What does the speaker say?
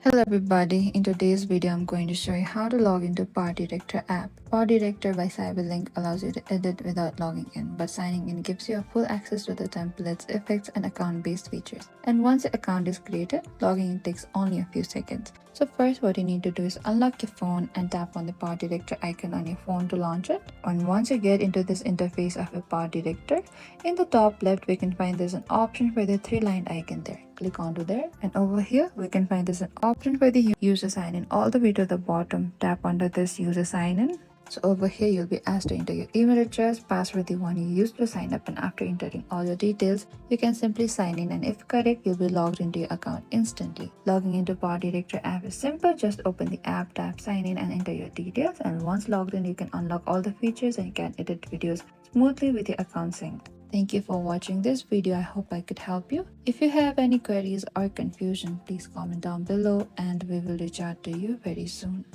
Hello everybody, in today's video I'm going to show you how to log into PowerDirector app. PowerDirector by Cyberlink allows you to edit without logging in, but signing in gives you a full access to the templates, effects and account-based features. And once your account is created, logging in takes only a few seconds. So first what you need to do is unlock your phone and tap on the PowerDirector icon on your phone to launch it. And once you get into this interface of a PowerDirector, in the top left we can find there's an option for the three-lined icon there. Click onto there, and over here we can find there's an option for the user sign in. All the way to the bottom, tap under this user sign in. So over here you'll be asked to enter your email address, password, the one you used to sign up, and after entering all your details you can simply sign in, and if correct you'll be logged into your account instantly. Logging into PowerDirector app is simple. Just open the app, tap sign in and enter your details, and once logged in you can unlock all the features and you can edit videos smoothly with your account synced. Thank you for watching this video. I hope I could help you. If you have any queries or confusion, please comment down below and we will reach out to you very soon.